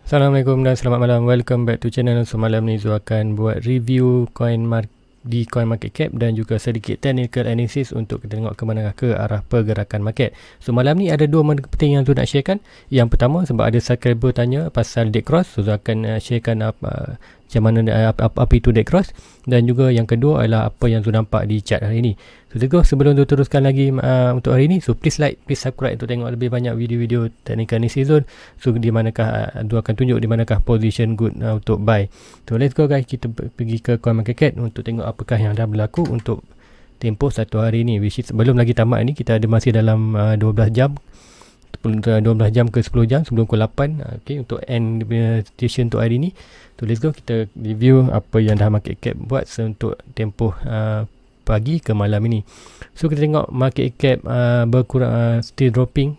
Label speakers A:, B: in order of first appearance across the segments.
A: Assalamualaikum dan selamat malam. Welcome back to channel. So malam ni Zul akan buat review di coin market cap dan juga sedikit technical analysis untuk kita tengok ke mana ke arah pergerakan market. So malam ni ada dua benda penting yang Zul nak sharekan. Yang pertama, sebab ada subscriber tanya pasal dead cross, so Zul akan sharekan macam mana apa itu dead cross, dan juga yang kedua adalah apa yang Zul nampak di chart hari ni. So sebelum Zul teruskan lagi untuk hari ni, so please like, please subscribe untuk tengok lebih banyak video-video technical analysis Zul. So di manakah Zul akan tunjuk di manakah position good untuk buy. So let's go guys, kita pergi ke coin market cap untuk tengok apakah yang dah berlaku untuk tempoh satu hari ni, which is sebelum lagi tamat ni kita ada masih dalam 12 jam ke 10 jam sebelum pukul 8 untuk end station untuk hari ni. So let's go, kita review apa yang dah market cap buat untuk tempoh pagi ke malam ini. So kita tengok market cap berkurang, still dropping,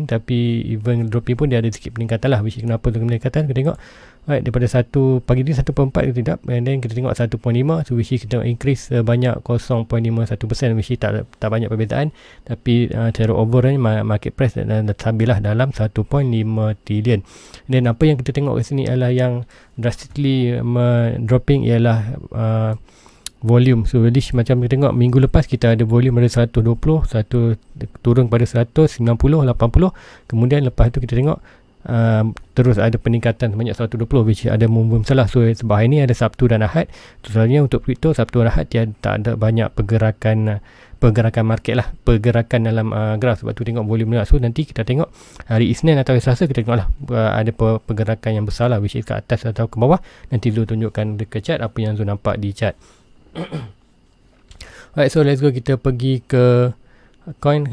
A: tapi even dropping pun dia ada sikit peningkatan lah. Which is kenapa tu peningkatan, kita tengok daripada pagi ni 1.4 ke tidak, and then kita tengok 1.5, so which is kita increase banyak 0.51%, which is tak banyak perbezaan, tapi secara overall ni market price stabil lah dalam 1.5 trillion. Dan apa yang kita tengok kat sini adalah yang drastically dropping ialah volume. So jadi macam kita tengok minggu lepas kita ada volume ada 120, turun pada 190, 80, kemudian lepas tu kita tengok terus ada peningkatan sebanyak 120, which ada movement salah. So sebab hari ni ada Sabtu dan Ahad, sebenarnya untuk crypto Sabtu dan Ahad dia tak ada banyak pergerakan market lah, pergerakan dalam graf, sebab tu tengok volume lah. So nanti kita tengok hari Isnin atau hari Selasa, kita tengok lah ada pergerakan yang besar lah, which is ke atas atau ke bawah. Nanti Zul tunjukkan dekat chart apa yang Zul nampak di chart. Alright, so let's go, kita pergi ke coin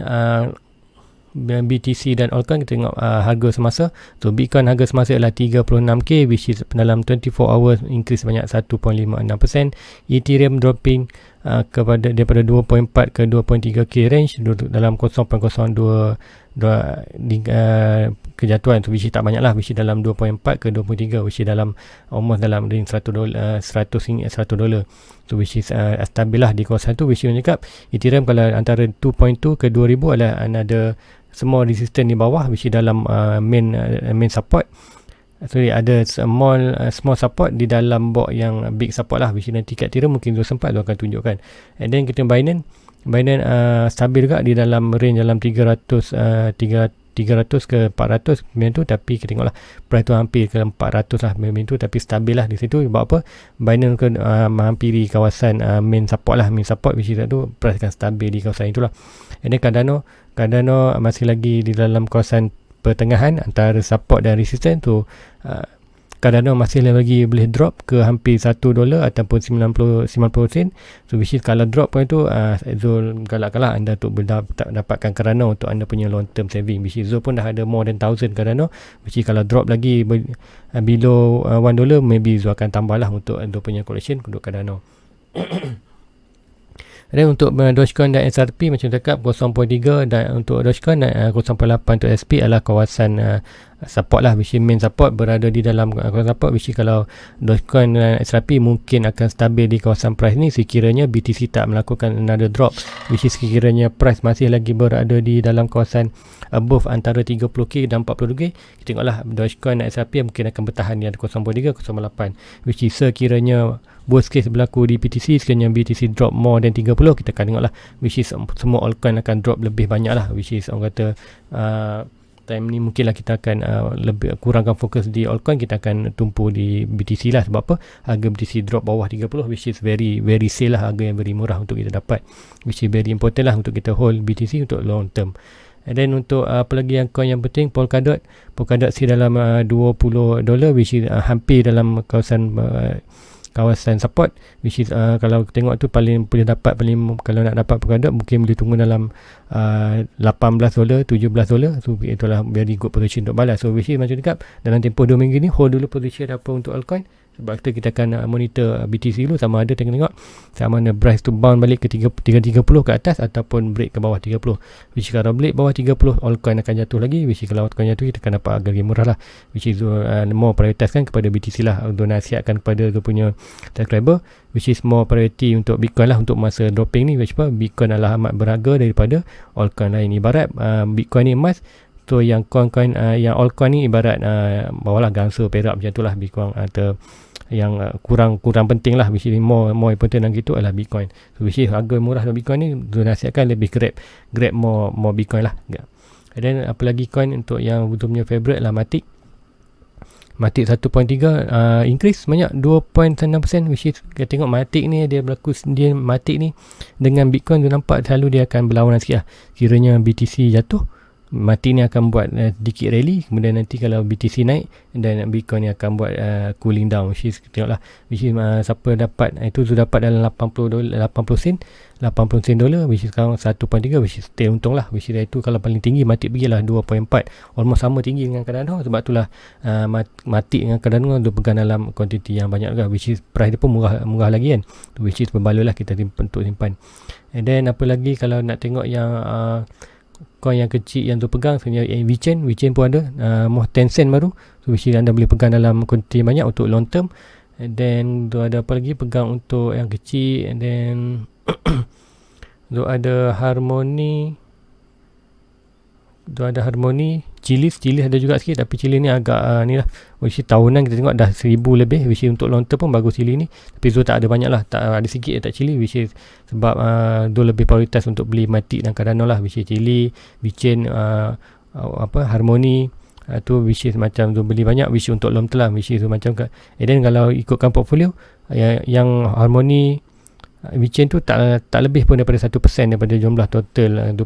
A: BTC dan altcoin. Kita tengok harga semasa. So Bitcoin harga semasa adalah 36k, which is dalam 24 hours increase banyak 1.56%. Ethereum dropping daripada 2.4 ke 2.3k range dalam 0.02 kejatuhan, so which is tak banyak lah, which is dalam 2.4 ke 2.3, which is dalam almost dalam range $100, so which is stabil lah di kawasan tu. Which is cakap Ethereum kalau antara 2.2 ke 2000 adalah ada semua resistance di bawah, which is dalam main support. So ada small support di dalam box yang big support lah, which is nanti kat Ethereum mungkin sempat tu akan tunjukkan. And then kita Binance stabil juga di dalam range dalam 300 ke 400 macam tu, tapi kita tengoklah price tu hampir ke 400 lah macam tu, tapi stabil lah di situ. Sebab apa, Binance ke menghampiri kawasan main support, which is tu price akan stabil di kawasan itulah. And then Cardano masih lagi di dalam kawasan pertengahan antara support dan resistance tu. Cardano masih lagi boleh drop ke hampir $1 ataupun 90 sen. So which is kalau drop pun tu Zul galak-galak anda untuk dapatkan Cardano untuk anda punya long term saving. Which is Zul pun dah ada more than 1000 Cardano, which is kalau drop lagi below $1, maybe Zul akan tambah lah untuk anda punya collection untuk Cardano. Dan untuk Dogecoin dan XRP macam cakap 0.3, dan untuk Dogecoin 0.8 untuk SP adalah kawasan support lah, which is main support berada di dalam kawasan support, which is kalau Dogecoin dan XRP mungkin akan stabil di kawasan price ni sekiranya BTC tak melakukan another drop, which is sekiranya price masih lagi berada di dalam kawasan above antara 30k dan 40k. Kita tengoklah Dogecoin dan XRP mungkin akan bertahan di 0.3, 0.8, which is sekiranya worst case berlaku di BTC, sekiranya BTC drop more than 30, kita akan tengoklah, which is semua altcoin akan drop lebih banyak lah, which is orang kata time ni mungkinlah kita akan lebih kurangkan fokus di altcoin, kita akan tumpu di BTC lah. Sebab apa, harga BTC drop bawah 30, which is very sale lah, harga yang very murah untuk kita dapat, which is very important lah untuk kita hold BTC untuk long term. And then untuk apa lagi yang coin yang penting, Polkadot si dalam $20, which is hampir dalam kawasan support, which is kalau tengok tu paling kalau nak dapat Polkadot mungkin boleh tunggu dalam $18, $17. So itulah very good position untuk balas. So which is macam cakap dalam tempoh 2 minggu ni hold dulu position apa untuk altcoin. Sebab kita akan monitor BTC dulu, sama ada tengok sama mana price tu bounce balik ke 330 ke atas ataupun break ke bawah 30. Which kalau break bawah 30, altcoin akan jatuh lagi, which kalau altcoin jatuh kita akan dapat harga lebih murah lah, which is more prioritaskan kepada BTC lah untuk nasihatkan kepada tu punya subscriber, which is more priority untuk Bitcoin lah untuk masa dropping ni. Which Bitcoin adalah amat berharga daripada altcoin lain. Ibarat Bitcoin ni emas, So yang coin-coin yang altcoin ni ibarat bawalah gangsa perak macam tu lah, lebih kurang, atau yang kurang penting lah, which is more important lagi tu adalah Bitcoin. So which is harga murah dalam Bitcoin ni dinasihatkan lebih grab more Bitcoin lah. And then apa lagi coin untuk yang betul punya favorite lah, Matic 1.3 increase banyak 2.6%, which is kita tengok Matic ni Matic ni dengan Bitcoin tu nampak selalu dia akan berlawanan sikit lah. Kiranya BTC jatuh, Matic ni akan buat sedikit rally, kemudian nanti kalau BTC naik dan Bitcoin ni akan buat cooling down, which is tengoklah, which is siapa dapat itu sudah dapat dalam 80 sen dolar, which is sekarang 1.3, which is still untung lah, which is itu kalau paling tinggi Matic pergilah 2.4, almost sama tinggi dengan Cardano. Sebab itulah Matic dengan Cardano dia pegang dalam kuantiti yang banyak juga, which is price dia pun murah lagi kan, which is berbaloi lah kita untuk simpan. And then apa lagi kalau nak tengok yang coin yang kecil yang tu pegang sebenarnya VeChain pun ada, more Tencent baru, so which is anda boleh pegang dalam kuantiti banyak untuk long term. And then tu ada apa lagi pegang untuk yang kecil. And then tu ada Harmony, Chiliz ada juga sikit, tapi Chiliz ni agak ni lah, which is tahunan kita tengok dah 1000 lebih, which is untuk long term pun bagus Chiliz ni. Tapi Zul tak ada banyak lah, tak ada sikit tak Chiliz, which is sebab Zul lebih prioritas untuk beli Matic dan Cardano lah, which is Chiliz, VeChain, Harmony tu, which is macam Zul beli banyak, which is untuk long term lah, which is macam and then kalau ikutkan portfolio yang Harmony, VeChain tu tak lebih pun daripada 1% daripada jumlah total dia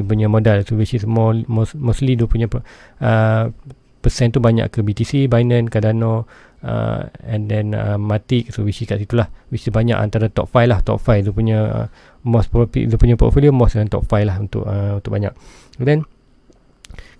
A: punya modal. So which is mostly dia punya persen tu banyak ke BTC, Binance, Cardano, and then Matic. So which is kat situ lah, which is banyak antara top 5 lah, top 5 dia punya most profit, dia punya portfolio most dalam top 5 lah untuk banyak. Then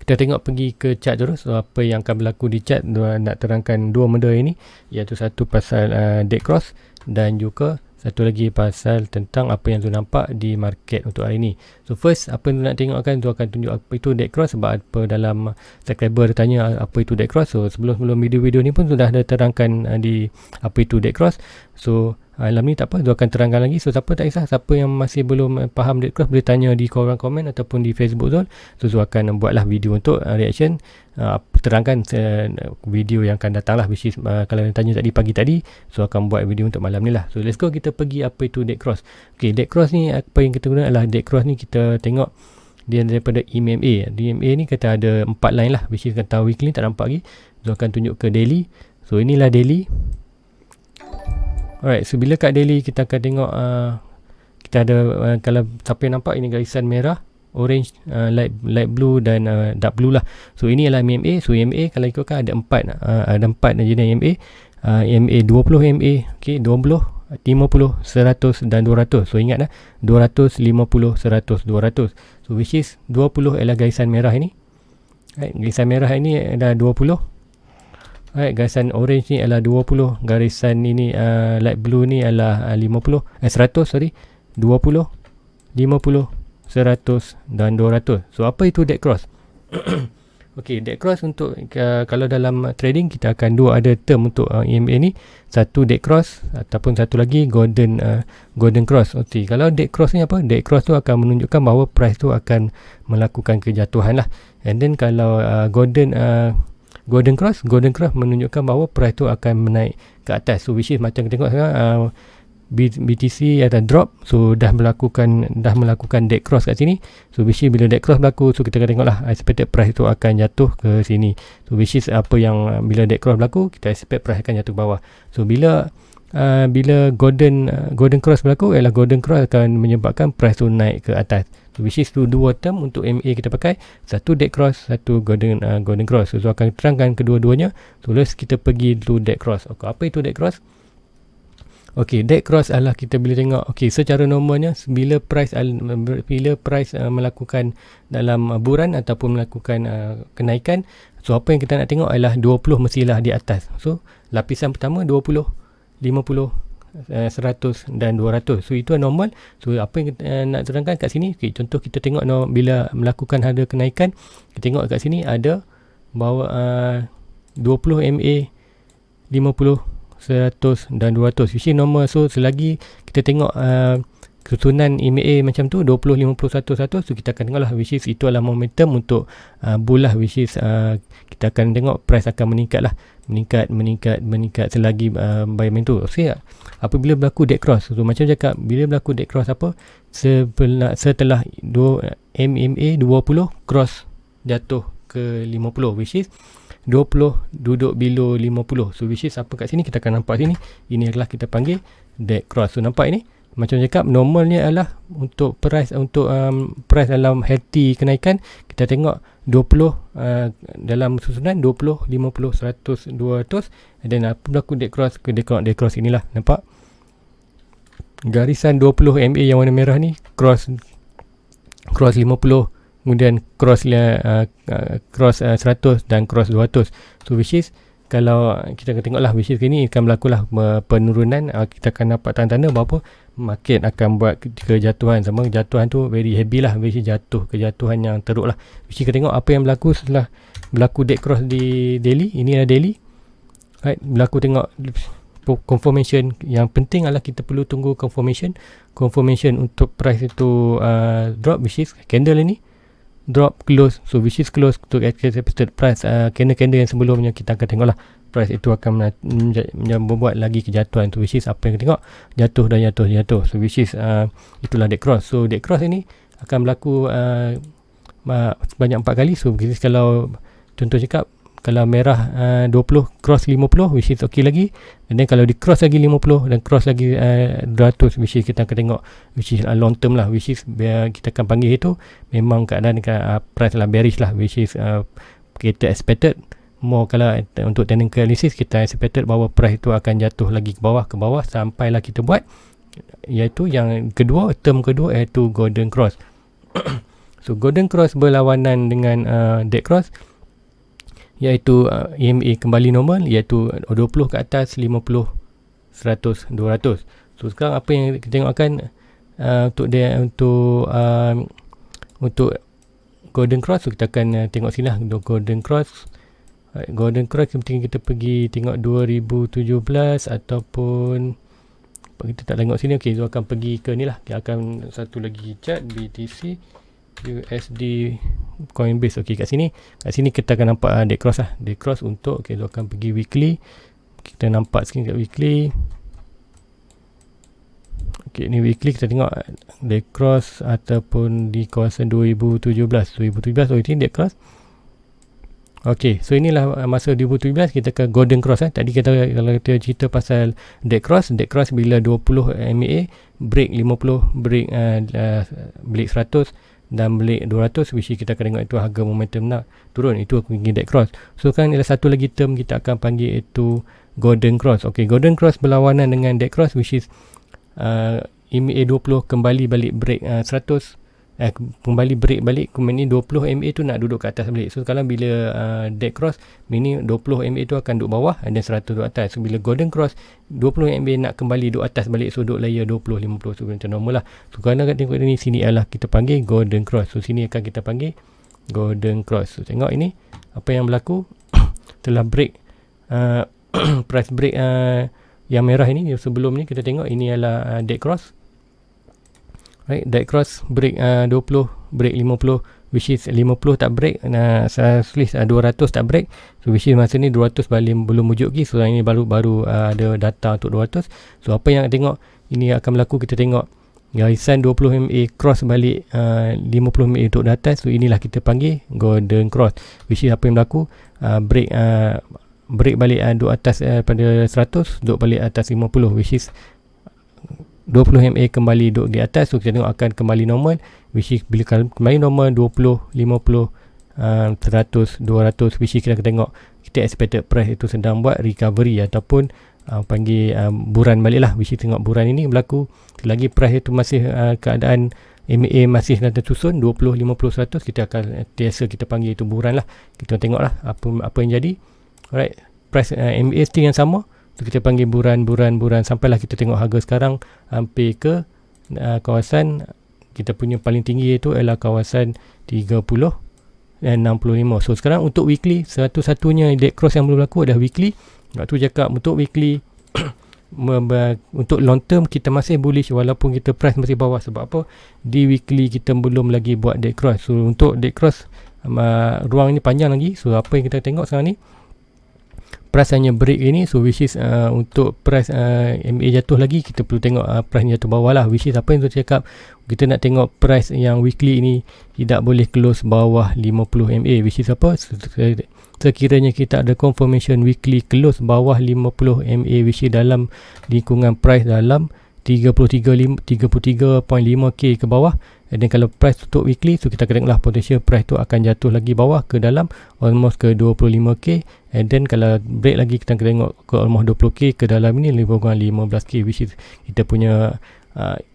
A: kita tengok pergi ke chart terus. So apa yang akan berlaku di chart, nak terangkan dua benda ini, iaitu satu pasal dead cross dan juga satu lagi pasal tentang apa yang tu nampak di market untuk hari ini. So first, apa yang tu nak tengok kan, tu akan tunjuk apa itu dead cross, sebab apa dalam subscriber tanya apa itu dead cross. So sebelum video ni pun sudah ada terangkan di apa itu dead cross. So malam ni tak apa, dia akan terangkan lagi. So siapa tak kisah, siapa yang masih belum faham dead cross boleh tanya di kolom komen ataupun di Facebook Zul. So Zul akan buatlah video untuk reaction, terangkan video yang akan datang lah, which is kalau yang tanya pagi tadi, so akan buat video untuk malam ni lah. So let's go, kita pergi apa itu dead cross. Okay, dead cross ni apa yang kita guna adalah, dead cross ni kita tengok dia daripada EMA. EMA ni kita ada 4 line lah, which is kata weekly tak nampak lagi. So akan tunjuk ke daily. So inilah daily. Alright, so bila kat daily kita akan tengok kita ada kalau siapa yang nampak ini garisan merah, orange, light blue dan dark blue lah. So ini adalah EMA. So EMA kalau ikutkan ada 4 jenis EMA. EMA 20 EMA, okey, 20, 50, 100 dan 200. So ingat 200, 50, 100, 200. So which is 20 ialah garisan merah ini. Right, garisan merah ini adalah 20. Alright, garisan orange ni adalah 20, garisan ini light blue ni adalah 100, 20, 50, 100 dan 200. So apa itu dead cross? Okay, dead cross untuk kalau dalam trading kita akan ada term untuk EMA ni. Satu dead cross ataupun satu lagi golden cross. Okay, kalau dead cross ni apa? Dead cross tu akan menunjukkan bahawa price tu akan melakukan kejatuhan lah. And then kalau golden cross menunjukkan bahawa price tu akan menaik ke atas. So which is macam kita tengok sekarang BTC ada drop, so dah melakukan dead cross kat sini. So which is bila dead cross berlaku, so kita akan tengoklah expected price tu akan jatuh ke sini. So which is apa yang bila dead cross berlaku, kita expect price akan jatuh ke bawah. So bila golden cross berlaku, ialah golden cross akan menyebabkan price tu naik ke atas. So which is tu dua term untuk MA kita pakai, satu dead cross, satu golden cross. So akan terangkan kedua-duanya. So let's kita pergi dulu dead cross. Okay, apa itu dead cross? Okay, dead cross adalah kita bila tengok, okay, secara normalnya bila price melakukan dalam buran ataupun melakukan kenaikan, so apa yang kita nak tengok adalah 20 mestilah di atas. So lapisan pertama 20, 50, 100 dan 200. So itu normal. So apa yang kita nak terangkan kat sini, okay, contoh kita tengok bila melakukan harga kenaikan, kita tengok kat sini ada bahawa 20 MA, 50, 100 dan 200. You see normal. So selagi kita tengok susunan EMA macam tu 20, 50, 100, so kita akan tengok lah, which is itu adalah momentum untuk bull lah, which is kita akan tengok price akan meningkat lah, meningkat selagi buy main tu. Okay, apabila berlaku dead cross, so macam cakap, bila berlaku dead cross apa, setelah EMA 20 cross jatuh ke 50, which is 20 duduk below 50, so which is apa kat sini kita akan nampak sini, ini adalah kita panggil dead cross. So nampak ini, macam cakap, normalnya adalah untuk price price dalam healthy kenaikan, kita tengok 20 dalam susunan 20, 50, 100, 200, dan apa berlaku dead cross, dead cross inilah, nampak garisan 20 MA yang warna merah ni cross 50, kemudian cross 100 dan cross 200. So which is, kalau kita akan tengok lah, which is ini akan berlaku lah penurunan, kita akan dapat tanda-tanda bahawa market akan buat kejatuhan, sama kejatuhan tu very heavy lah, which is kejatuhan yang teruk lah. Which is kita tengok apa yang berlaku setelah berlaku dead cross di daily, ini adalah daily, right, berlaku tengok confirmation. Yang penting adalah kita perlu tunggu confirmation untuk price itu drop, which is candle ini drop close, so which is close to expected price. Candle yang sebelumnya kita akan tengok lah, price itu akan membuat lagi kejatuhan tu, which is apa yang kita tengok, jatuh, so which is itulah dead cross. So dead cross ini akan berlaku sebanyak 4 kali. So kalau contoh cakap, kalau merah 20 cross 50, which is ok lagi, dan then kalau di cross lagi 50 dan cross lagi 200, which is kita akan tengok, which is long term lah, which is kita akan panggil itu memang keadaan price lah bearish lah, which is kita expected more. Kalau untuk technical analysis, kita expected bahawa price itu akan jatuh lagi ke bawah sampailah kita buat, iaitu yang kedua, term kedua, iaitu golden cross. So golden cross berlawanan dengan dead cross, iaitu EMA kembali normal, iaitu 20 ke atas, 50, 100, 200. So sekarang apa yang kita tengok akan untuk golden cross, so kita akan tengok sini lah untuk golden cross. Golden cross penting kita pergi tengok 2017 ataupun kita tak tengok sini. Okay, so akan pergi ke ni lah, kita akan satu lagi chart BTC USD Coinbase. Okey, kat sini kita akan nampak dead cross lah, dead cross untuk, okey, so akan pergi weekly, kita nampak sikit kat weekly. Okey, ni weekly kita tengok dead cross ataupun di kawasan 2017. Oh, ini dead cross. Okey, so inilah masa 2017 kita ke golden cross. Tadi kalau kita cerita pasal dead cross bila 20 MA break 50, break 100 dan break 200, which kita akan tengok itu harga momentum nak turun, itu aku panggil dead cross. So kan ada satu lagi term kita akan panggil itu golden cross. Okey, golden cross berlawanan dengan dead cross, which is MA 20 kembali balik break 100, kembali break balik, kemudian 20 MA tu nak duduk ke atas balik. So sekarang bila dead cross, ini 20 MA tu akan duduk bawah dan 100 duduk atas. So bila golden cross, 20 MA nak kembali duduk atas balik, so duduk layer 20, 50, so macam normal lah. So kalau nak tengok ni, sini adalah kita panggil golden cross. So sini akan kita panggil golden cross. So tengok ini apa yang berlaku telah break price break yang merah ini. Sebelum ni kita tengok ini adalah dead cross, right, dead cross break 20, break 50, which is 50 tak break, list 200 tak break, so which is masa ni 200 belum wujud lagi. So ini baru ada data untuk 200. So apa yang tengok ini akan berlaku, kita tengok garisan 20 MA cross balik 50 MA untuk di atas. So inilah kita panggil golden cross, which is apa yang berlaku, break balik duduk atas pada 100, duduk balik atas 50, which is 20 MA kembali duduk di atas. So kita tengok akan kembali normal, which is bila kembali normal 20, 50, 100, 200, which is kita akan tengok kita expected price itu sedang buat recovery ataupun panggil buran balik lah, which is tengok buran ini berlaku selagi price itu masih keadaan MA masih nak tersusun 20, 50, 100, kita akan biasa kita panggil itu buran lah. Kita tengok lah apa yang jadi. Alright, price MA still yang sama, so kita panggil buran sampailah kita tengok harga sekarang hampir ke kawasan kita punya paling tinggi, iaitu adalah kawasan 30 dan 65. So sekarang untuk weekly, satu-satunya dead cross yang belum berlaku adalah weekly. Waktu cakap untuk weekly untuk long term kita masih bullish walaupun kita price masih bawah. Sebab apa? Di weekly kita belum lagi buat dead cross. So untuk dead cross ruang ni panjang lagi. So apa yang kita tengok sekarang ni, price hanya break ini. So which is untuk price MA jatuh lagi, kita perlu tengok price jatuh bawah lah. Which is apa yang saya cakap, kita nak tengok price yang weekly ini tidak boleh close bawah 50 MA. Which is apa, sekiranya kita ada confirmation weekly close bawah 50 MA, which is dalam lingkungan price dalam 33.5k ke bawah. Dan kalau price tutup weekly, so kita akan tengoklah potential price tu akan jatuh lagi bawah ke dalam almost ke 25k. And then kalau break lagi, kita akan tengok ke almost 20k ke dalam ini, lebih kurang 15k, which is kita punya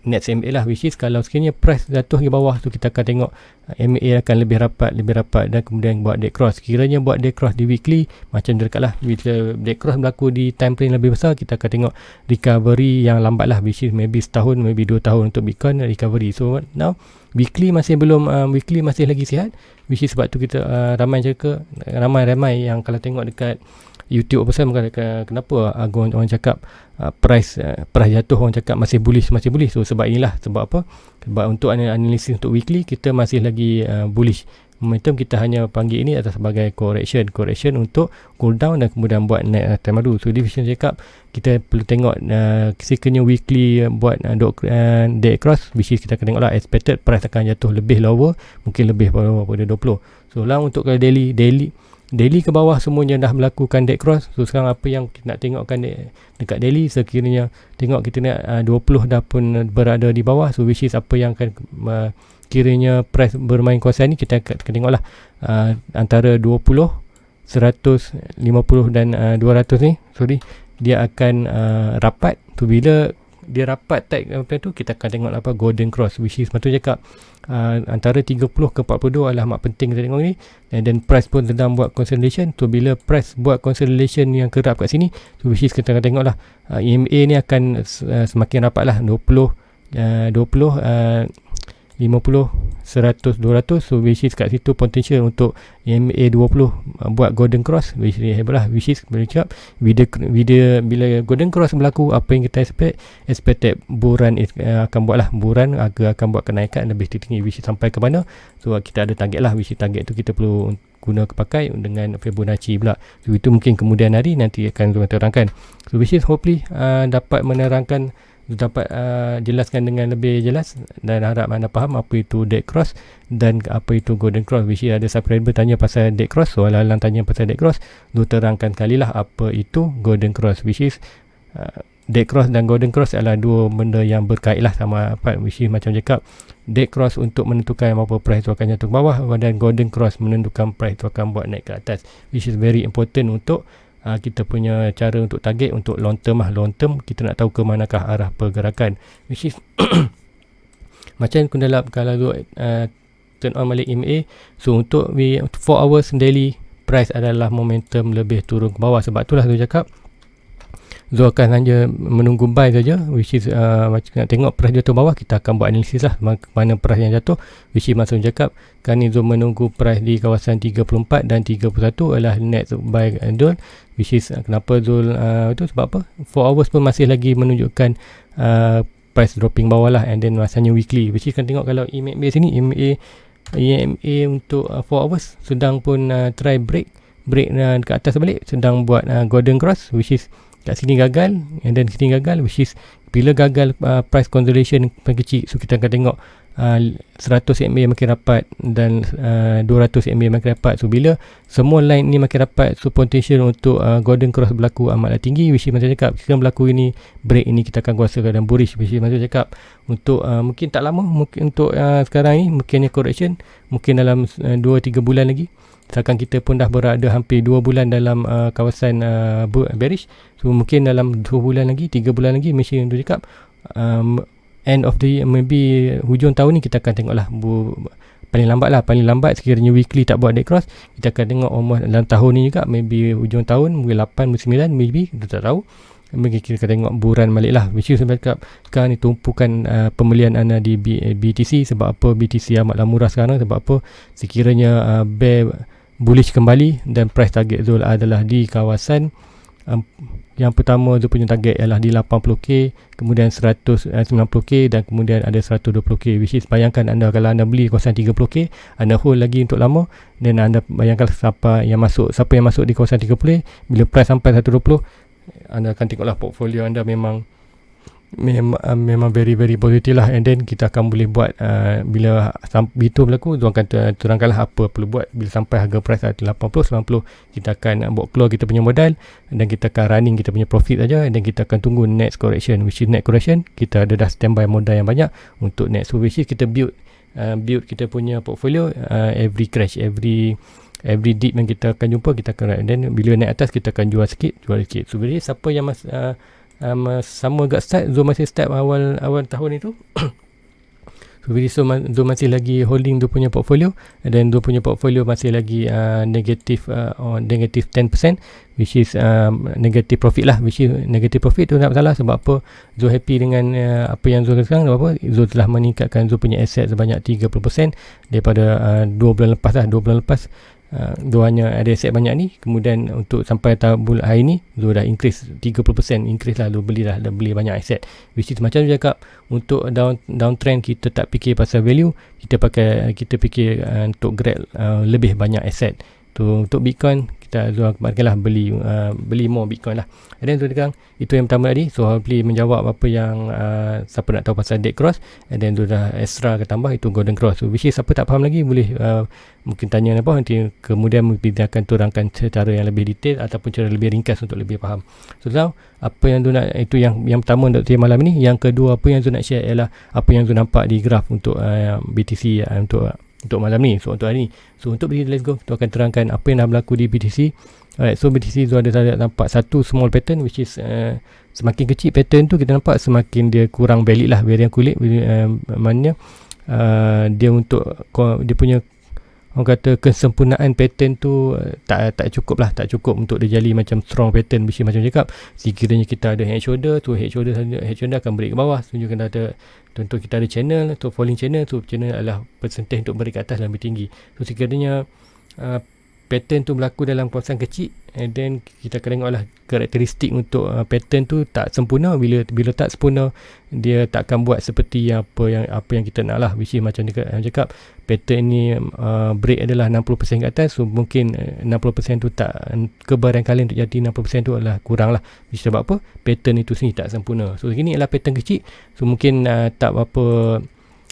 A: net MA lah. Which is kalau sekiranya price jatuh ke bawah tu, kita akan tengok MA akan lebih rapat dan kemudian buat dead cross. Kiranya buat dead cross di weekly, macam dekat lah, bila dead cross berlaku di time frame lebih besar, kita akan tengok recovery yang lambat lah, which is maybe setahun, maybe 2 tahun untuk Bitcoin recovery. So now weekly masih belum, weekly masih lagi sihat, which is sebab tu kita ramai yang kalau tengok dekat YouTube apa semua, kenapa orang cakap price jatuh, orang cakap masih bullish. So sebab inilah, sebab apa, sebab untuk analisis untuk weekly kita masih lagi bullish. Momentum kita hanya panggil ini atas sebagai correction untuk cool down dan kemudian buat naik time baru. So division cakap kita perlu tengok sekiranya weekly buat dead cross, which is kita akan tengok lah expected price akan jatuh lebih lower, mungkin lebih bawah pada 20. So lah untuk kalau daily ke bawah semuanya dah melakukan dead cross. So sekarang apa yang kita nak tengokkan dekat daily, sekiranya tengok kita nak 20 dah pun berada di bawah. So which is apa yang akan kiranya price bermain kuasa ni, kita akan tengoklah antara 20, 150 dan 200 ni, dia akan rapat. Tu bila dia rapat tag tu, kita akan tengok apa, golden cross, which is maksudnya cakap antara 30 ke 42 adalah amat penting kita tengok ni. Dan price pun sedang buat consolidation. So bila price buat consolidation yang kerap kat sini, so which is kita akan tengok lah EMA ni akan semakin rapat lah, 20, 50, 100, 200. So which is kat situ potential untuk EMA 20 buat golden cross, which is hebat lah. Which is boleh cakap bila golden cross berlaku, apa yang kita expected buran akan buat lah, buran akan buat kenaikan lebih tinggi, which is sampai ke mana. So kita ada target lah, which is target tu kita perlu guna pakai dengan Fibonacci pula. So itu mungkin kemudian hari nanti akan terangkan. So which is hopefully dapat menerangkan, dapat jelaskan dengan lebih jelas, dan harap anda faham apa itu dead cross dan apa itu golden cross. Which ada subscriber tanya pasal dead cross, soalan tanya pasal dead cross, lu terangkan kalilah apa itu golden cross. Which is dead cross dan golden cross adalah dua benda yang berkait lah sama apa. Which is macam cakap, dead cross untuk menentukan apa price tu akan jatuh ke bawah, dan golden cross menentukan price tu akan buat naik ke atas. Which is very important untuk kita punya cara untuk target untuk long term lah. Long term kita nak tahu ke manakah arah pergerakan, which is macam kalau turn on balik EMA. So untuk 4 hours daily price adalah momentum lebih turun ke bawah. Sebab itulah saya cakap Zul akan hanya menunggu buy saja, which is macam nak tengok price jatuh bawah, kita akan buat analisis lah mana price yang jatuh, which is maksud cakap kan ni Zul menunggu price di kawasan 34 dan 31 adalah net buy Zul, which is kenapa Zul itu sebab apa, 4 hours pun masih lagi menunjukkan price dropping bawah lah, and then masanya weekly, which is kan tengok kalau EMA sini, EMA untuk 4 hours sedang pun try break ke atas balik, sedang buat golden cross, which is kat sini gagal, and then sini gagal, which is bila gagal price consolidation paling kecil. So kita akan tengok 100 MA makin rapat dan 200 MA makin rapat. So bila semua line ni makin rapat, so potential untuk golden cross berlaku amatlah tinggi, which is macam cakap kita berlaku ini break ini kita akan kuasa keadaan bullish, which is macam cakap untuk mungkin tak lama, mungkin untuk sekarang ni mungkinnya correction, mungkin dalam 2-3 bulan lagi. Misalkan kita pun dah berada hampir 2 bulan dalam kawasan bearish, so mungkin dalam 2 bulan lagi, 3 bulan lagi, mesti untuk cakap end of the year, maybe hujung tahun ni kita akan tengok lah paling lambat sekiranya weekly tak buat dead cross, kita akan tengok almost dalam tahun ni juga, maybe hujung tahun mungkin 8, 9, maybe kita tak tahu, mungkin kita akan tengok buran balik lah. Which is saya cakap sekarang ni tumpukan pembelian anda di BTC. Sebab apa BTC amatlah murah sekarang, sebab apa sekiranya bear bullish kembali dan price target Zul adalah di kawasan Yang pertama dia punya target ialah di 80k, kemudian 190k dan kemudian ada 120k, which is bayangkan anda kalau anda beli kawasan 30k, anda hold lagi untuk lama, dan anda bayangkan siapa yang masuk di kawasan 30k, bila price sampai 120, anda akan tengoklah portfolio anda memang very very positif lah. And then kita akan boleh buat bila itu berlaku, tu akan terangkanlah apa perlu buat bila sampai harga price 80-90, kita akan buat keluar kita punya modal, dan kita akan running kita punya profit saja, dan kita akan tunggu next correction, which is next correction kita ada dah standby modal yang banyak untuk next, so which is kita build kita punya portfolio every crash, every dip yang kita akan jumpa, kita akan, and then bila naik atas kita akan jual sikit. So jadi siapa yang sama agak Zul masih start awal tahun itu so Zul masih lagi holding dia punya portfolio, dan dia punya portfolio masih lagi negative 10%, which is negative profit lah, which is negative profit tu tak masalah. Sebab apa? Zul happy dengan apa yang Zul sekarang. Sebab apa? Zul telah meningkatkan Zul punya asset sebanyak 30% daripada 2 bulan lepas. Zul hanya ada aset banyak ni, kemudian untuk sampai bulan hari ni Zul dah increase 30% increase lah, Zul dah beli banyak aset, which is macam Zul cakap, untuk downtrend kita tak fikir pasal value, kita fikir untuk grab lebih banyak aset tu. Untuk Bitcoin kita Zul kemarinlah beli more Bitcoin lah. And then Zul cakap itu yang pertama tadi. So hopefully menjawab apa yang siapa nak tahu pasal dead cross, and then Zul dah extra ke tambah itu golden cross. So which is siapa tak faham lagi boleh mungkin tanya apa, nanti kemudian mungkin dia akan turunkan secara yang lebih detail ataupun cara lebih ringkas untuk lebih faham. So tahu apa yang Zul nak, itu yang pertama untuk malam ini. Yang kedua apa yang Zul nak share ialah apa yang Zul nampak di graf untuk BTC untuk malam ni. So untuk hari ni, so untuk BTC, let's go, kita akan terangkan apa yang dah berlaku di BTC. Alright, so BTC tu ada nampak satu small pattern, which is semakin kecil pattern tu kita nampak semakin dia kurang valid lah, very kulit. Maknanya dia untuk dia punya, orang kata, kesempurnaan pattern tu tak cukup untuk dia jadi macam strong pattern. Mesti macam cakap, sekiranya kita ada head shoulder akan break ke bawah, tunjukkan ada contoh kita ada channel tu, falling channel tu, channel adalah persentage untuk break ke atas lebih tinggi. So sekiranya pattern tu berlaku dalam kawasan kecil, and then kita akan tengoklah karakteristik untuk pattern tu tak sempurna. Bila tak sempurna, dia tak akan buat seperti apa yang kita nak lah, which is macam cakap pattern ni break adalah 60% ke atas, so mungkin 60% tu tak, kebarangkalian untuk jadi 60% tu adalah kurang lah, sebab apa? Pattern itu sendiri tak sempurna. So ini adalah pattern kecil, so mungkin tak berapa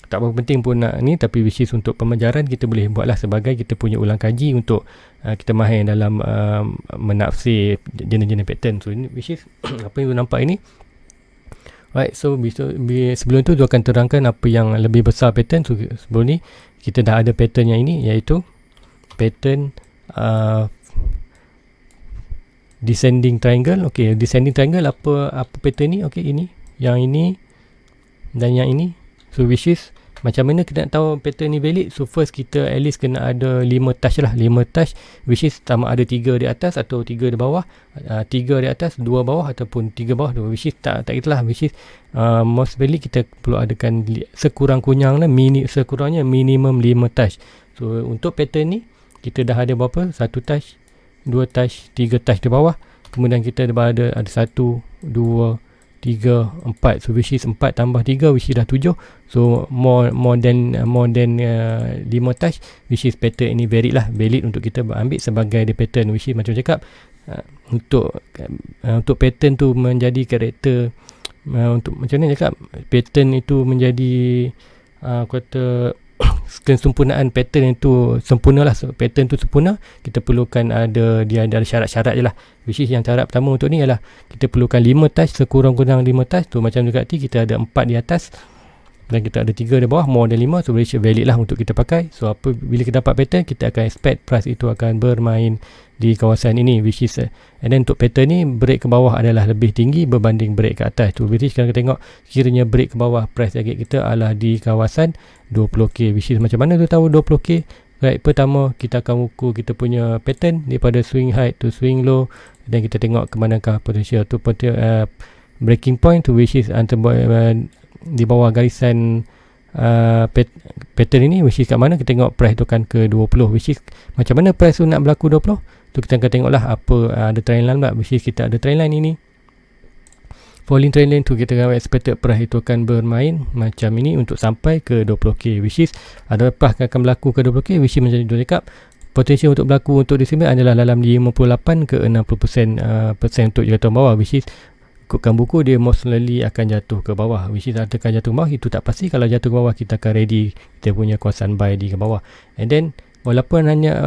A: penting pun nak ni, tapi which is untuk pemajaran kita boleh buatlah sebagai kita punya ulang kaji untuk kita mahir dalam menafsir jenis-jenis pattern. So ini which is apa yang nampak ini. Right, so sebelum tu akan terangkan apa yang lebih besar pattern. So sebelum ni kita dah ada pattern yang ini, iaitu pattern descending triangle. Okay, descending triangle apa pattern ni? Okay, yang ini dan yang ini. So which is macam mana kita nak tahu pattern ni valid? So first kita at least kena ada 5 touch lah, 5 touch, which is sama ada 3 di atas atau 3 di bawah, 3 di atas, 2 bawah ataupun 3 bawah, which is tak itulah, which is most valid kita perlu adakan sekurang-kurangnya minimum 5 touch. So untuk pattern ni kita dah ada berapa? 1 touch, 2 touch, 3 touch di bawah, kemudian kita ada 1, 2, 3, 4. So which is 4 tambah 3, which is dah 7. So more than 5 touch, which is pattern ini valid untuk kita ambil sebagai the pattern, which is macam cakap untuk pattern tu menjadi karakter, untuk macam mana cakap, pattern itu menjadi kata kesempurnaan pattern itu sempurna lah. So, pattern tu sempurna, kita perlukan ada syarat-syarat je lah, which is yang syarat pertama untuk ni ialah kita perlukan 5 touch, sekurang-kurang 5 touch tu. Macam dekat ni kita ada 4 di atas dan kita ada 3 di bawah, more than 5, so valid lah untuk kita pakai. So bila kita dapat pattern, kita akan expect price itu akan bermain di kawasan ini, which is and then untuk pattern ni break ke bawah adalah lebih tinggi berbanding break ke atas tu. Which is sekarang kita tengok kiranya break ke bawah, price target kita adalah di kawasan 20k, which is macam mana tu tahu 20k? Right, pertama kita akan ukur kita punya pattern daripada swing high to swing low, dan kita tengok ke manakah potential tu breaking point tu, which is di bawah garisan pattern ini, which is kat mana kita tengok price tu kan ke 20, which is macam mana price tu nak berlaku 20? So kita akan tengoklah apa ada trend line pula, which is kita ada trend line ini. Falling trend line tu kita akan expected price itu akan bermain macam ini untuk sampai ke 20k, which is ada lepas akan berlaku ke 20k, which is macam tu cakap, potensi untuk berlaku untuk Disember adalah dalam 58 ke 60% persen untuk jatuh bawah, which is ikutkan buku dia most likely akan jatuh ke bawah, which is akan jatuh ke bawah itu tak pasti. Kalau jatuh ke bawah kita akan ready kita punya kawasan buy di ke bawah, and then walaupun hanya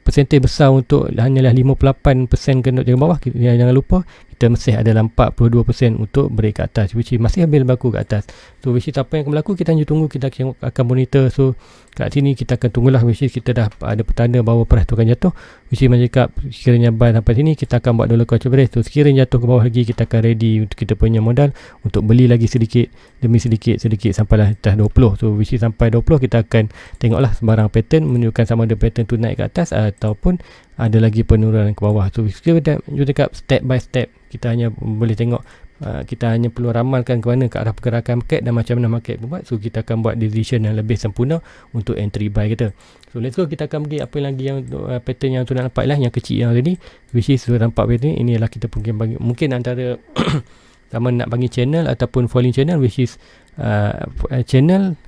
A: persentage besar untuk hanyalah 58% kena ke bawah, jangan lupa kita masih ada dalam 42% untuk break ke atas, which is masih ambil berlaku ke atas. So which is apa yang akan berlaku kita hanya tunggu, kita akan monitor. So kat sini kita akan tunggulah, which is kita dah ada petanda bahawa price tu akan jatuh, which is macam cakap sekiranya buy sampai sini kita akan buat dulu coach average. So sekiranya jatuh ke bawah lagi kita akan ready untuk kita punya modal untuk beli lagi sedikit demi sedikit sampailah atas 20. So which is sampai 20 kita akan tengoklah sebarang pattern menunjukkan sama ada pattern tu naik ke atas ataupun ada lagi penurunan ke bawah. So kita cakap step by step, kita hanya boleh tengok, kita hanya perlu ramalkan ke mana ke arah pergerakan market dan macam mana market buat. So kita akan buat decision yang lebih sempurna untuk entry buy kita. So let's go, kita akan pergi apa lagi yang pattern yang tu nak nampak lah, yang kecil yang tadi, which is tu nampak pattern ni ialah kita mungkin antara sama nak bagi channel ataupun falling channel, which is channel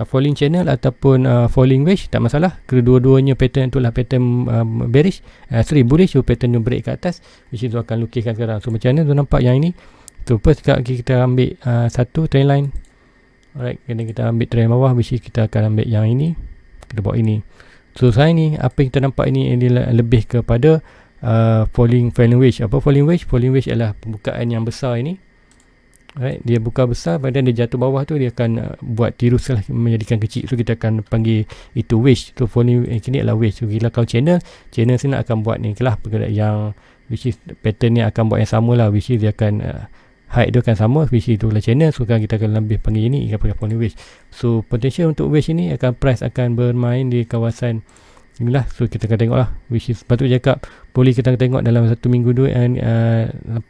A: falling channel ataupun falling wedge, tak masalah. Kedua-duanya pattern itulah pattern bearish, bullish. So pattern yang break ke atas, which is akan lukiskan sekarang. So macam mana tu nampak yang ini. So first kita ambil satu trend line, alright, kena kita ambil trend bawah, which is kita akan ambil yang ini, kita buat ini. So sekarang ni apa yang kita nampak ini adalah lebih kepada falling wedge. Apa falling wedge? Falling wedge adalah pembukaan yang besar ini. Right, dia buka besar, badan dia jatuh bawah tu dia akan buat tirus lah, menjadikan kecil. So kita akan panggil itu wedge. So falling ini adalah wedge. So kalau channel sini akan buat ni lah pergerakan yang which is pattern ni akan buat yang sama lah, which is dia akan height dia akan sama, which is itulah channel. So kan kita akan lebih panggil ini pakai falling wedge. So potential untuk wedge ini akan price akan bermain di kawasan inilah. So kita akan tengok lah, which is patut cakap boleh kita akan tengok dalam satu minggu dua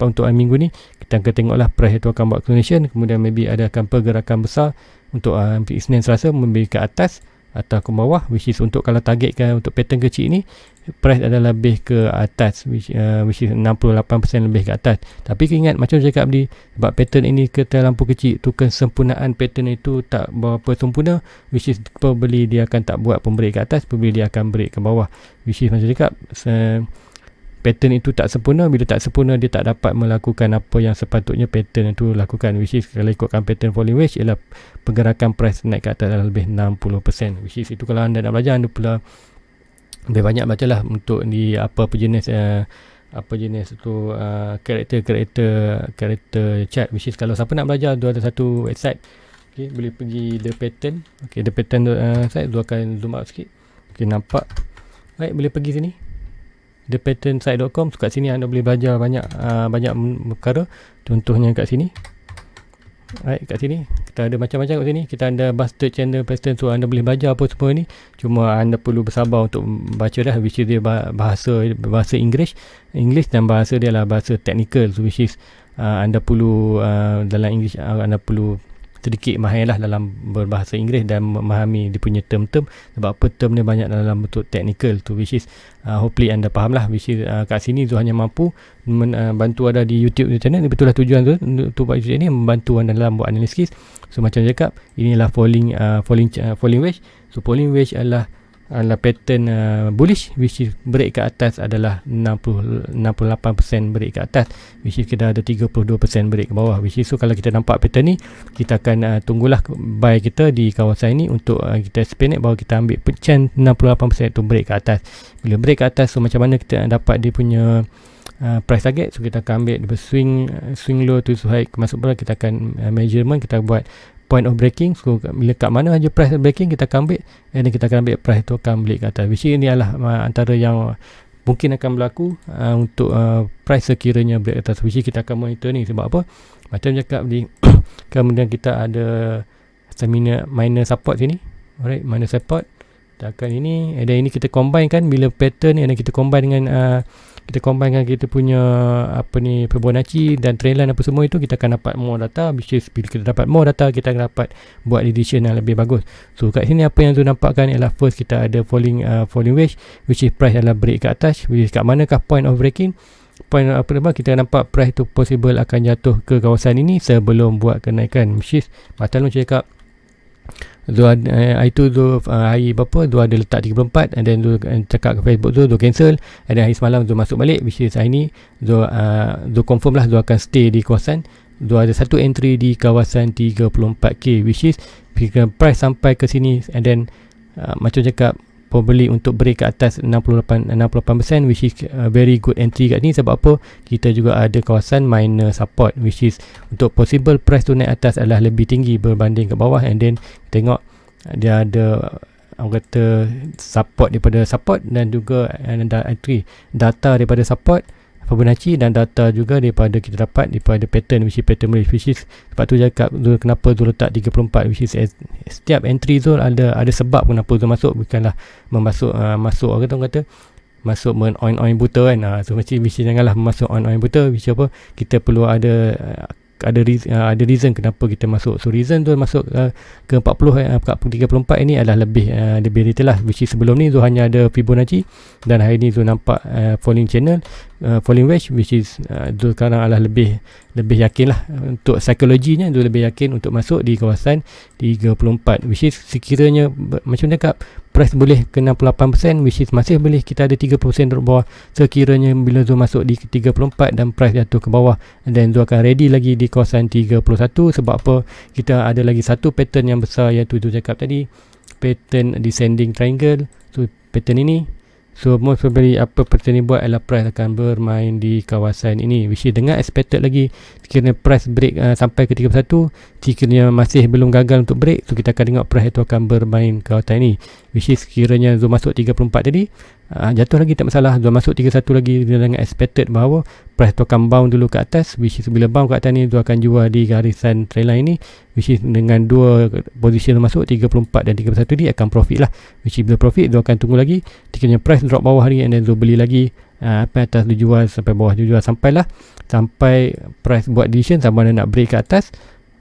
A: untuk minggu ni kita akan tengok lah price itu akan buat continuation, kemudian maybe ada akan pergerakan besar untuk Isnin Selasa memberi ke atas atau ke bawah, which is untuk kalau targetkan untuk pattern kecil ni price adalah lebih ke atas, which is 68% lebih ke atas. Tapi ingat macam saya cakap tadi, sebab pattern ini kita lampu kecil tu kesempurnaan pattern itu tak berapa sempurna, which is probably dia akan tak buat pembreak ke atas, probably dia akan break ke bawah, which is macam cakap pattern itu tak sempurna. Bila tak sempurna dia tak dapat melakukan apa yang sepatutnya pattern itu lakukan, which is kalau ikutkan pattern falling wedge ialah pergerakan price naik ke atas adalah lebih 60%, which is itu kalau anda nak belajar anda pula lebih banyak bacalah untuk di apa jenis tu karakter chart, which is kalau siapa nak belajar tu ada satu website, okay, boleh pergi the pattern, okay, the pattern site tu akan zoom out sikit, okay, nampak, right, boleh pergi sini thepatternSite.com. So kat sini anda boleh belajar banyak perkara. Contohnya kat sini, right, kat sini kita ada macam-macam kat sini. Kita ada busted channel pattern, so anda boleh belajar apa semua ni. Cuma anda perlu bersabar untuk baca dah, which is dia bahasa English dan bahasa dia lah bahasa technical. So which is anda perlu dalam English anda perlu sedikit mahir lah dalam berbahasa Inggeris dan memahami dia punya term-term, sebab apa term dia banyak dalam bentuk technical tu, which is hopefully anda faham lah, which is kat sini tu hanya mampu bantu ada di YouTube channel. Betul lah tujuan tu untuk buat YouTube ni membantu anda dalam buat analisis. So macam cakap inilah falling wedge. So falling wedge adalah pattern bullish, which is break ke atas adalah 68% break ke atas, which is kita ada 32% break ke bawah, which is so kalau kita nampak pattern ni kita akan tunggulah buy kita di kawasan ini untuk kita expect bahawa kita ambil chance 68% tu break ke atas. Bila break ke atas, so macam mana kita dapat dia punya price target. So kita akan ambil swing low to high masuk bola, kita akan measurement, kita buat point of breaking. So bila kat mana aja price breaking kita akan ambil, dan kita akan ambil price tu akan balik ke atas, which ini adalah antara yang mungkin akan berlaku untuk price sekiranya break atas, which kita akan monitor ni. Sebab apa, macam cakap di kemudian kita ada minor support sini, alright, minor support kita akan ini, dan ini kita combine kan, bila pattern ni dan kita combine dengan kita combine dengan kita punya Fibonacci dan trendline apa semua itu, kita akan dapat more data, which is bila kita dapat more data, kita akan dapat buat decision yang lebih bagus. So kat sini apa yang tu nampakkan ialah first kita ada falling wedge, which is price adalah break ke atas, which is kat manakah point of breaking. Point kita nampak price tu possible akan jatuh ke kawasan ini sebelum buat kenaikan, which is macam lu cakap hari tu hari berapa tu ada letak 34, and then tu cakap ke Facebook tu cancel, and then hari semalam tu masuk balik, which is hari ni tu confirm lah tu akan stay di kawasan tu, ada satu entry di kawasan 34k, which is price sampai ke sini, and then macam cakap probably untuk break ke atas 68%, which is very good entry kat ni. Sebab apa? Kita juga ada kawasan minor support, which is untuk possible price tu naik atas adalah lebih tinggi berbanding ke bawah, and then tengok dia ada orang kata support daripada support, dan juga entry data daripada support Fibonacci, dan data juga daripada kita dapat daripada pattern, which is pattern range, which is sebab tu cakap kenapa tu letak 34, which is setiap entry zone ada sebab kenapa tu masuk, bukanlah masuk orang kata masuk on buta kan. So mesti janganlah masuk on buta, which apa kita perlu ada reason kenapa kita masuk. So reason tu masuk ke 34 ini adalah lebih detail lah, which is sebelum ni tu hanya ada Fibonacci, dan hari ni tu nampak falling channel, falling wedge, which is tu sekarang adalah lebih yakin lah untuk psikologinya, tu lebih yakin untuk masuk di kawasan 34, which is sekiranya macam cakap price boleh ke 68%, which is masih boleh kita ada 3% drop bawah. Sekiranya bila tu masuk di 34 dan price jatuh ke bawah, and then tu akan ready lagi di kawasan 31. Sebab apa? Kita ada lagi satu pattern yang besar, iaitu tu cakap tadi pattern descending triangle. So pattern ini, so most probably apa pattern ni buat adalah price akan bermain di kawasan ini, which is dengan expected lagi sekiranya price break sampai ke 31, sekiranya masih belum gagal untuk break, so kita akan tengok price itu akan bermain ke kawasan ini, which is sekiranya zone masuk 34 tadi jatuh lagi tak masalah, zone masuk 31 lagi dengan expected bahawa price tu akan bound dulu ke atas, which is bila bound ke atas ni tu akan jual di garisan trendline ini, which is dengan dua position masuk 34 dan 31 ni akan profit lah, which is bila profit tu akan tunggu lagi sekiranya price drop bawah hari, and then tu beli lagi atas tu jual, sampai bawah tu jual, sampai price buat decision sama ada nak break ke atas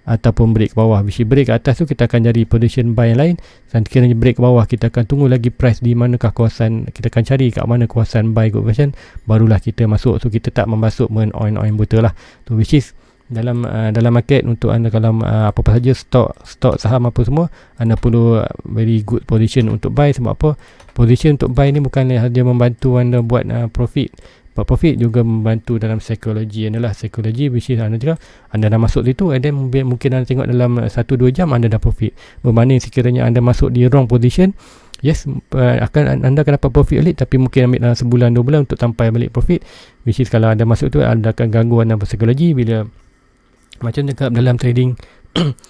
A: ataupun break ke bawah. Which break ke atas tu kita akan cari position buy yang lain, dan sekiranya break ke bawah kita akan tunggu lagi price di manakah kawasan, kita akan cari kat mana kawasan buy good version, barulah kita masuk. So kita tak memasuk on buta lah. So which is dalam market, untuk anda kalau apa-apa saja stok saham apa semua, anda perlu very good position untuk buy. Sebab apa? Position untuk buy ni bukanlah sahaja membantu anda buat profit juga membantu dalam psikologi anda lah. Psikologi which is anda dah masuk situ, and then mungkin anda tengok dalam 1-2 jam anda dah profit, berbanding sekiranya anda masuk di wrong position, yes, anda akan dapat profit balik, tapi mungkin ambil dalam sebulan 2 bulan untuk sampai balik profit, which is kalau anda masuk tu anda akan ganggu anda psikologi. Bila macam cakap dalam trading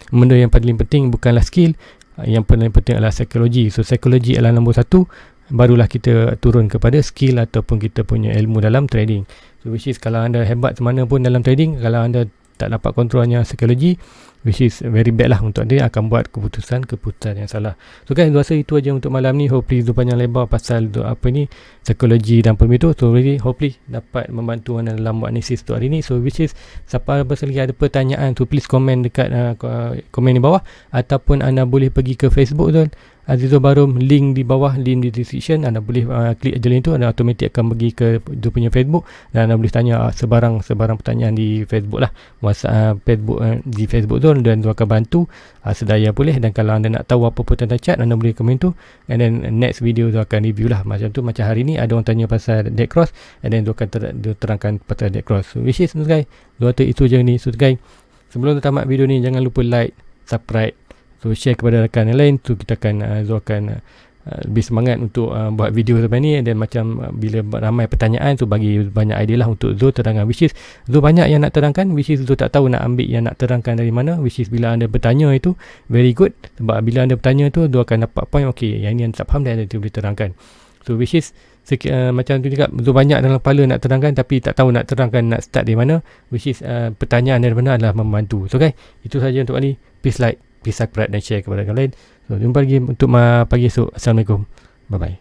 A: benda yang paling penting bukanlah skill, yang paling penting adalah psikologi. So psikologi adalah nombor 1, barulah kita turun kepada skill ataupun kita punya ilmu dalam trading. So which is kalau anda hebat mana pun dalam trading, kalau anda tak dapat kontrolnya psikologi, which is very bad lah untuk dia, akan buat keputusan yang salah. So guys, rasa itu aja untuk malam ni. Hopefully itu panjang lebar pasal psikologi dan pemitu. So really hopefully dapat membantu anda dalam buat analisis untuk hari ni. So which is siapa lagi ada pertanyaan tu, please komen dekat komen di bawah, ataupun anda boleh pergi ke Facebook tu, Azizul Barum, link di bawah, link di description. Anda boleh klik je link tu, anda automatik akan pergi ke dia punya Facebook, dan anda boleh tanya sebarang pertanyaan di Facebook lah, WhatsApp Facebook, di Facebook tu, dan tu akan bantu sedaya boleh. Dan kalau anda nak tahu apa pun tentang chart, anda boleh komen tu, and then next video tu akan review lah macam tu. Macam hari ni ada orang tanya pasal dead cross, and then tu akan terangkan pasal dead cross. So which is guys, itu je ni. So guys, sebelum tamat video ni, jangan lupa like, subscribe, so share kepada rakan yang lain. Tu kita akan lebih semangat untuk buat video sampai ni. Dan macam bila ramai pertanyaan tu, bagi banyak idea lah untuk Zul terangkan, which is Zul banyak yang nak terangkan, which is Zul tak tahu nak ambil yang nak terangkan dari mana, which is bila anda bertanya itu very good. Sebab bila anda bertanya tu, Zul akan dapat point, okay, yang ni anda tak faham dan anda boleh terangkan. So which is macam tu juga, Zul banyak dalam kepala nak terangkan, tapi tak tahu nak terangkan nak start dari mana, which is pertanyaan dari mana adalah membantu. So guys, itu saja untuk kali. Please like, please subscribe dan share kepada orang lain. So jumpa lagi untuk pagi esok. Assalamualaikum. Bye bye.